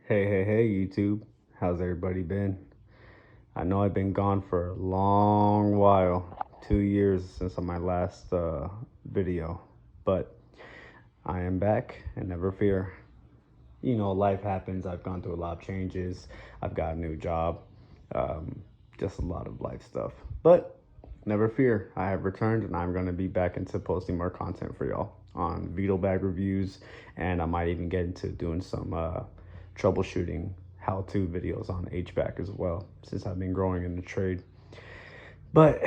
Hey, YouTube. How's everybody been? I know I've been gone for a long while, 2 years since my last video, but I am back and never fear. You know, life happens. I've gone through a lot of changes. I've got a new job, just a lot of life stuff. But never fear, I have returned and I'm going to be back into posting more content for y'all on VETO bag reviews, and I might even get into doing some troubleshooting how-to videos on HVAC as well, since I've been growing in the trade. But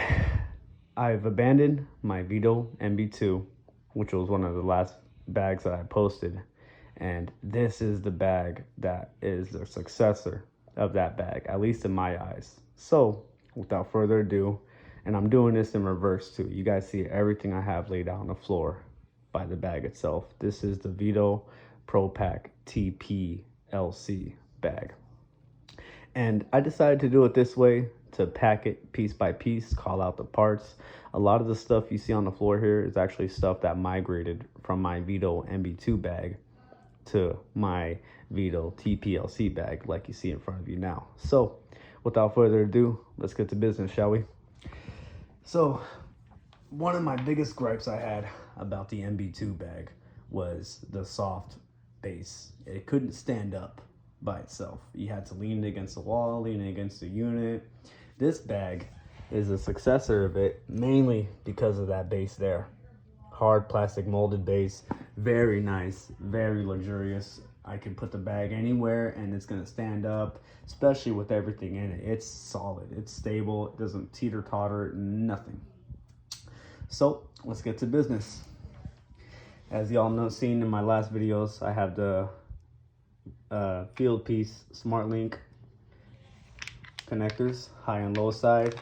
I've abandoned my VETO MB2, which was one of the last bags that I posted, and this is the bag that is the successor of that bag, at least in my eyes. So without further ado, and I'm doing this in reverse too, you guys see everything I have laid out on the floor by the bag itself. This is the VETO Pro Pack TP-LC bag, and I decided to do it this way to pack it piece by piece, call out the parts. A lot of the stuff you see on the floor here is actually stuff that migrated from my VETO MB2 bag to my VETO TP-LC bag, like you see in front of you now. So without further ado, let's get to business, shall we? So one of my biggest gripes I had about the MB2 bag was the soft base. It couldn't stand up by itself. You had to lean it against the wall, lean it against the unit. This bag is a successor of it, mainly because of that base there. Hard plastic molded base, very nice, very luxurious. I can put the bag anywhere and it's gonna stand up, especially with everything in it. It's solid, it's stable, it doesn't teeter-totter, nothing. So let's get to business. As y'all know, seen in my last videos, I have the field piece smart link connectors, high and low side,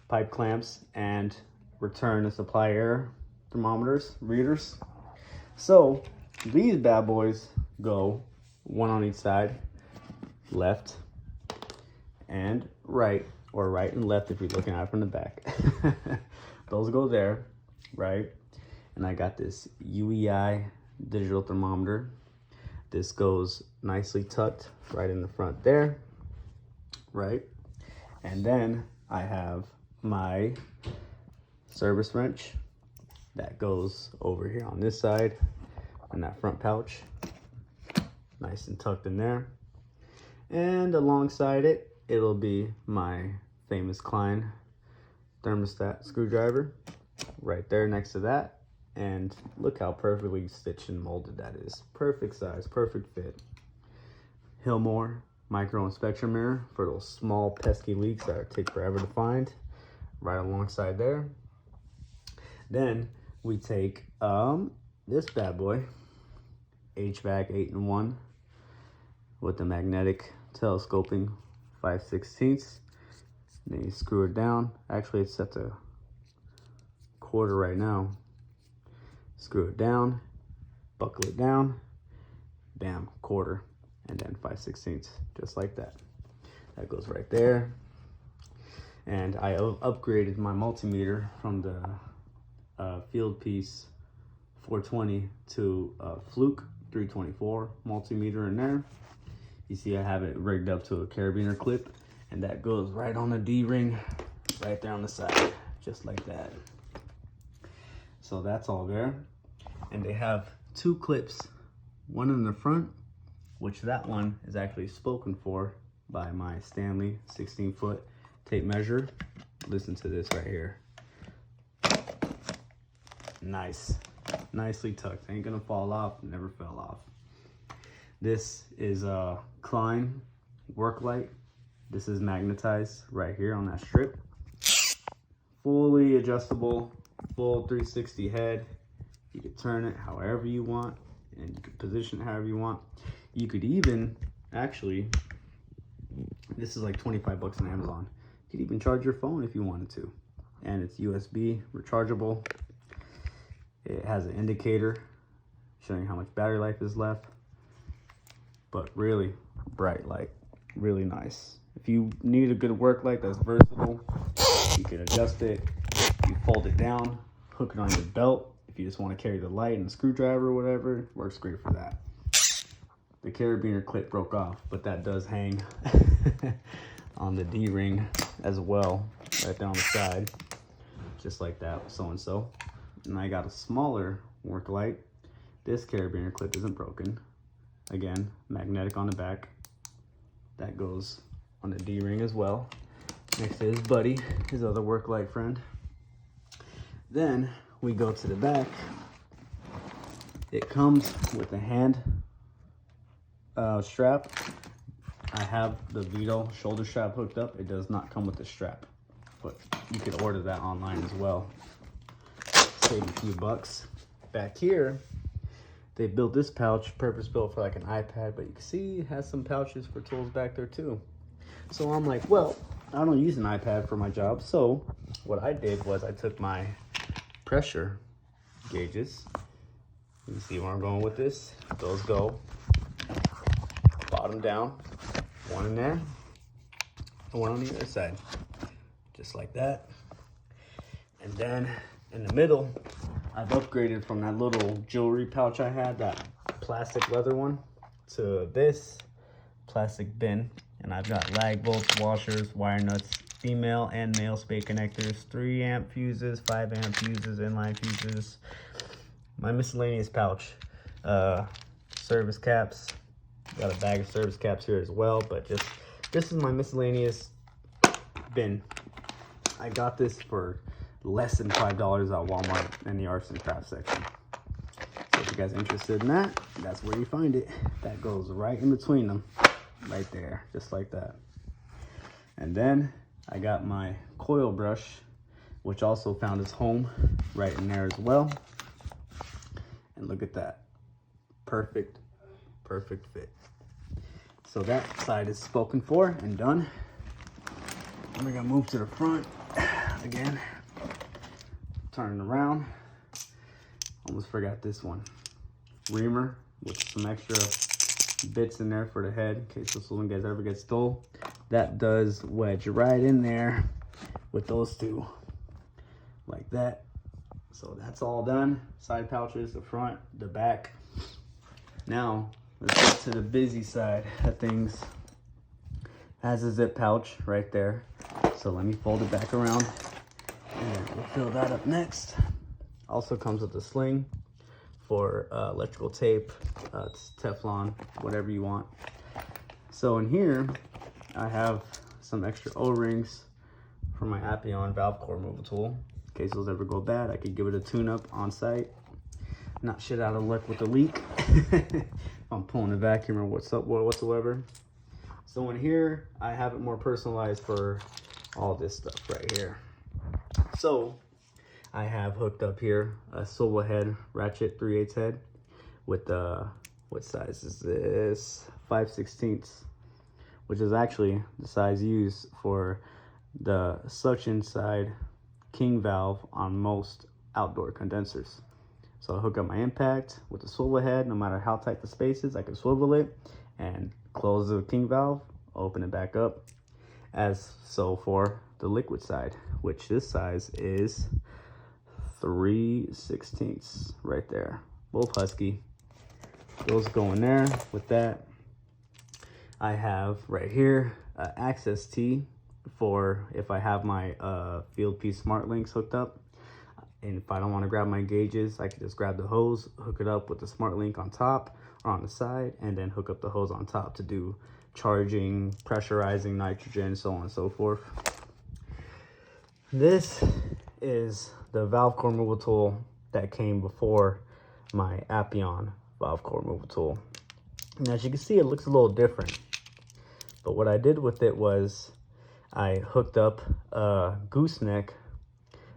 pipe clamps, and return and supply air thermometers, readers. So these bad boys go one on each side, left and right, or right and left if you're looking at it from the back. Those go there, right? And I got this UEI digital thermometer. This goes nicely tucked right in the front there, right? And then I have my service wrench that goes over here on this side in that front pouch, nice and tucked in there. And alongside it, it'll be my famous Klein thermostat screwdriver right there next to that. And look how perfectly stitched and molded that is. Perfect size, perfect fit. Hillmore micro inspection mirror for those small pesky leaks that take forever to find, right alongside there. Then we take this bad boy, HVAC 8-in-1 with the magnetic telescoping 5/16. Then you screw it down. Actually, it's set to quarter right now. Screw it down, buckle it down, bam, quarter, and then 5/16, just like that. That goes right there. And I upgraded my multimeter from the field piece 420 to Fluke 324 multimeter in there. You see I have it rigged up to a carabiner clip, and that goes right on the D-ring, right there on the side, just like that. So that's all there. And they have two clips, one in the front, which that one is actually spoken for by my Stanley 16-foot tape measure. Listen to this right here. Nice, nicely tucked. Ain't gonna fall off, never fell off. This is a Klein work light. This is magnetized right here on that strip. Fully adjustable, full 360 head. You could turn it however you want, and you could position it however you want. You could even, actually, this is like 25 bucks on Amazon. You could even charge your phone if you wanted to. And it's USB rechargeable. It has an indicator showing how much battery life is left. But really bright light, really nice. If you need a good work light that's versatile, you can adjust it. You fold it down, hook it on your belt. If you just want to carry the light and the screwdriver or whatever, it works great for that. the carabiner clip broke off, but that does hang on the D-ring as well, right there on the side, just like that, so. And I got a smaller work light. This carabiner clip isn't broken. Again, magnetic on the back. That goes on the D-ring as well, next to his buddy, his other work light friend. Then we go to the back. It comes with a hand strap. I have the VETO shoulder strap hooked up. It does not come with the strap, but you could order that online as well. Save a few bucks. Back here, they built this pouch, purpose built for like an iPad, but you can see it has some pouches for tools back there too. So I'm like, well, I don't use an iPad for my job. So what I did was I took my pressure gauges. You can see where I'm going with this. Those go bottom down, one in there, and one on the other side, just like that. And then in the middle, I've upgraded from that little jewelry pouch I had, that plastic leather one, to this plastic bin. And I've got lag bolts, washers, wire nuts, female and male spade connectors, 3 amp fuses, 5 amp fuses, inline fuses, my miscellaneous pouch, service caps. Got a bag of service caps here as well, but just this is my miscellaneous bin. I got this for less than $5 at Walmart in the arts and crafts section. So if you guys are interested in that, that's where you find it. That goes right in between them, right there, just like that. And then I got my coil brush, which also found its home right in there as well. And look at that, perfect fit. So that side is spoken for and done. We're gonna move to the front again. Turn it around. Almost forgot this one. Reamer with some extra bits in there for the head in case this one ever gets stole. That does wedge right in there with those two, like that. So that's all done. Side pouches, the front, the back. Now let's get to the busy side of things. Has a zip pouch right there. So let me fold it back around and we'll fill that up next. Also comes with a sling for electrical tape, Teflon, whatever you want. So in here, I have some extra O-rings for my Appion valve core removal tool. In case those ever go bad, I could give it a tune-up on site. Not shit out of luck with the leak. If I'm pulling a vacuum or whatsoever. So in here, I have it more personalized for all this stuff right here. So I have hooked up here a swivel head ratchet 3/8 head with what size is this? 5/16, which is actually the size used for the suction side king valve on most outdoor condensers. So I hook up my impact with the swivel head. No matter how tight the space is, I can swivel it and close the king valve, open it back up. As so for the liquid side, which this size is 3/16 right there. Both Husky. Those go in there with that. I have right here access T for if I have my Field P Smart Links hooked up. And if I don't want to grab my gauges, I can just grab the hose, hook it up with the Smart Link on top or on the side, and then hook up the hose on top to do charging, pressurizing nitrogen, so on and so forth. This is the valve core removal tool that came before my Appion valve core removal tool. And as you can see, it looks a little different. But what I did with it was I hooked up a gooseneck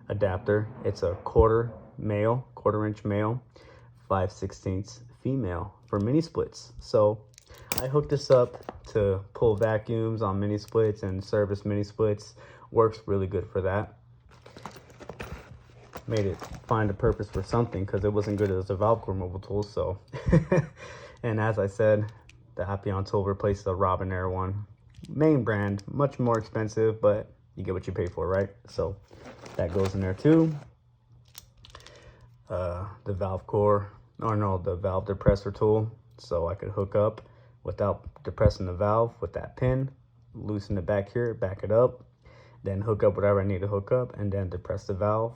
adapter. It's a quarter inch male, 5/16 female for mini splits. So I hooked this up to pull vacuums on mini splits and service mini splits. Works really good for that. Made it find a purpose for something because it wasn't good as a valve core removal tool. So, and as I said, the Appion tool replaced the Robinair one. Main brand, much more expensive, but you get what you pay for, right? So that goes in there too. The valve core, or no, the valve depressor tool. So I could hook up without depressing the valve with that pin. Loosen it back here, back it up, then hook up whatever I need to hook up, and then depress the valve.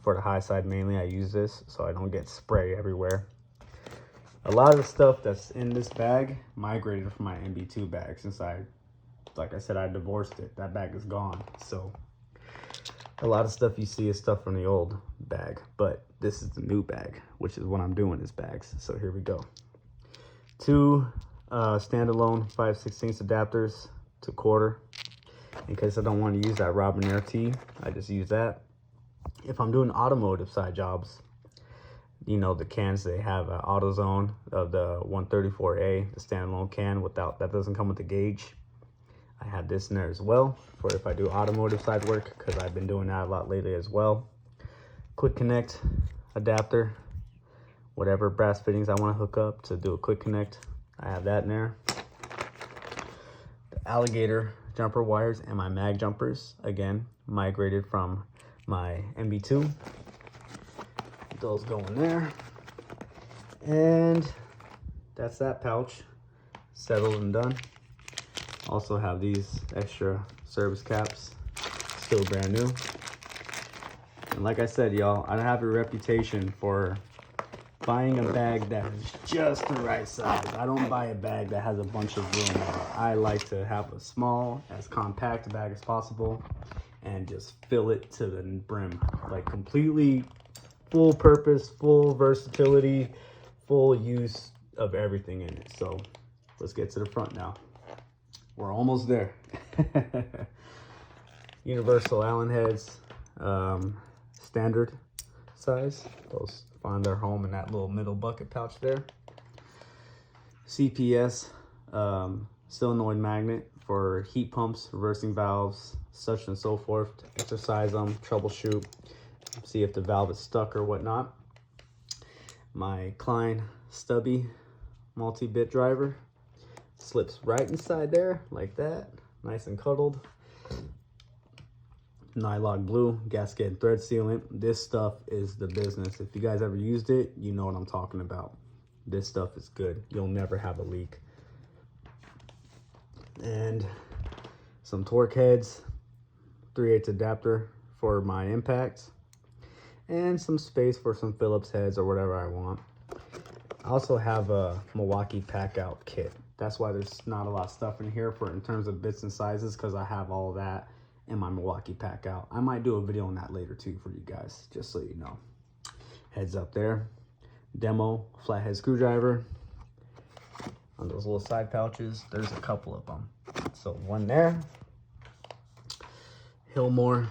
For the high side mainly, I use this so I don't get spray everywhere. A lot of the stuff that's in this bag migrated from my MB2 bag since like I said, I divorced it. That bag is gone. So a lot of stuff you see is stuff from the old bag, but this is the new bag, which is what I'm doing is bags. So here we go. 2 standalone 5/16 adapters to quarter. In case I don't want to use that Robinair T, I just use that. If I'm doing automotive side jobs, you know, the cans, they have an AutoZone of the 134A, the standalone can without, that doesn't come with the gauge. I have this in there as well for if I do automotive side work, because I've been doing that a lot lately as well. Quick connect adapter, whatever brass fittings I want to hook up to do a quick connect, I have that in there. The alligator jumper wires and my mag jumpers, again, migrated from my MB2. Those go in there. And that's that pouch, settled and done. Also have these extra service caps, still brand new. And like I said, y'all, I have a reputation for buying a bag that is just the right size. I don't buy a bag that has a bunch of room. I like to have a small, as compact a bag as possible, and just fill it to the brim. Like completely full purpose, full versatility, full use of everything in it. So let's get to the front now. We're almost there. Universal Allen heads, standard size. Those find their home in that little middle bucket pouch there. CPS solenoid magnet for heat pumps, reversing valves, such and so forth. To exercise them, troubleshoot, see if the valve is stuck or whatnot. My Klein stubby multi-bit driver slips right inside there like that, nice and cuddled. Nylon blue gasket and thread sealant. This stuff is the business. If you guys ever used it, you know what I'm talking about. This stuff is good. You'll never have a leak. And some torque heads, 3/8 adapter for my impacts, and some space for some Phillips heads or whatever I want. I also have a Milwaukee pack out kit. That's why there's not a lot of stuff in here in terms of bits and sizes, because I have all that in my Milwaukee pack out. I might do a video on that later too for you guys, just so you know. Heads up there. Demo flathead screwdriver on those little side pouches. There's a couple of them. So one there. Hillmore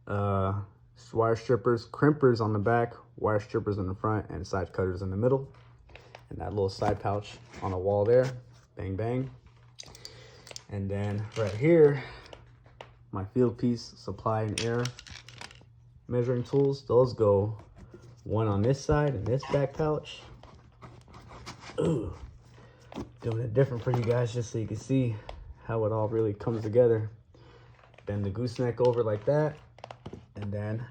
wire strippers, crimpers on the back, wire strippers in the front, and side cutters in the middle. And that little side pouch on the wall there. Bang, bang. And then right here, my field piece supply and air measuring tools. Those go one on this side and this back pouch. Ooh, doing it different for you guys just so you can see how it all really comes together. Bend the gooseneck over like that, and then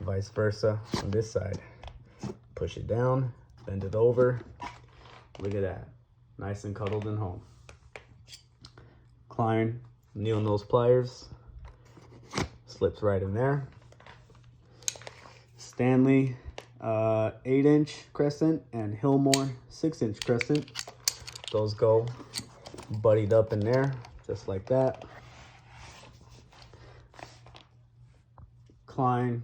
vice versa on this side. Push it down, bend it over. Look at that, nice and cuddled and home. Klein needle nose pliers, slips right in there. Stanley 8-inch crescent and Hillmore 6-inch crescent. Those go buddied up in there, just like that. Klein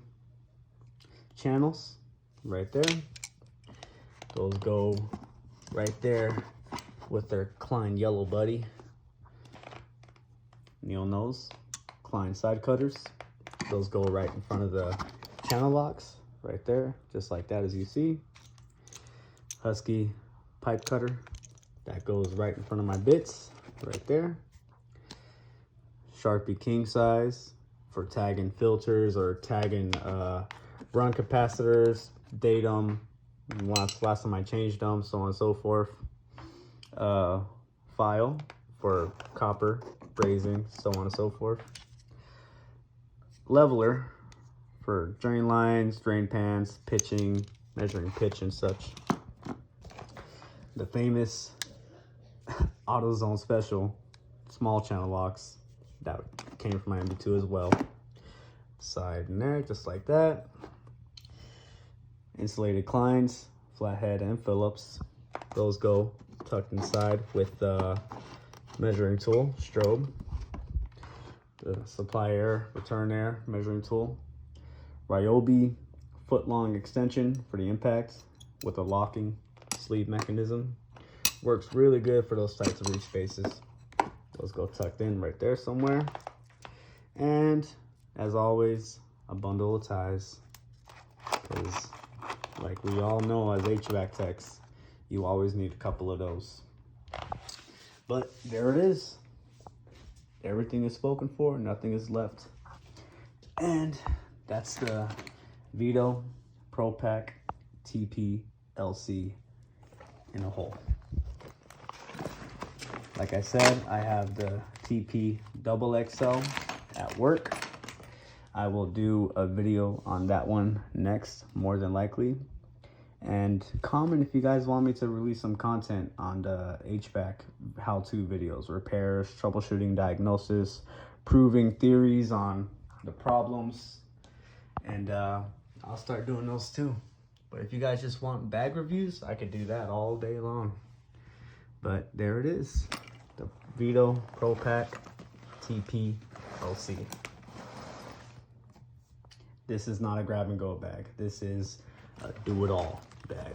channels right there. Those go right there with their Klein yellow buddy. Needle nose, Klein side cutters. Those go right in front of the channel locks, right there, just like that as you see. Husky pipe cutter, that goes right in front of my bits, right there. Sharpie king size for tagging filters or tagging run capacitors, datum, last time I changed them, so on and so forth. File for copper, brazing, so on and so forth. Leveler for drain lines, drain pans, pitching, measuring pitch and such. The famous AutoZone special small channel locks that came from my MB2 as well. Side and there, just like that. Insulated Kleins, flathead and Phillips. Those go tucked inside with the measuring tool, strobe. The supply air, return air measuring tool. Ryobi foot-long extension for the impacts with a locking sleeve mechanism. Works really good for those types of reach spaces. Those go tucked in right there somewhere. And as always, a bundle of ties. Because like we all know as HVAC techs, you always need a couple of those. But there it is. Everything is spoken for, nothing is left. And that's the VETO Pro Pack TP-LC in a whole. Like I said, I have the TP-XXL at work. I will do a video on that one next, more than likely. And comment if you guys want me to release some content on the HVAC how-to videos, repairs, troubleshooting, diagnosis, proving theories on the problems. And I'll start doing those too. But if you guys just want bag reviews, I could do that all day long. But there it is, the VETO Pro Pack TP-LC. This is not a grab and go bag. This is a do-it-all bag.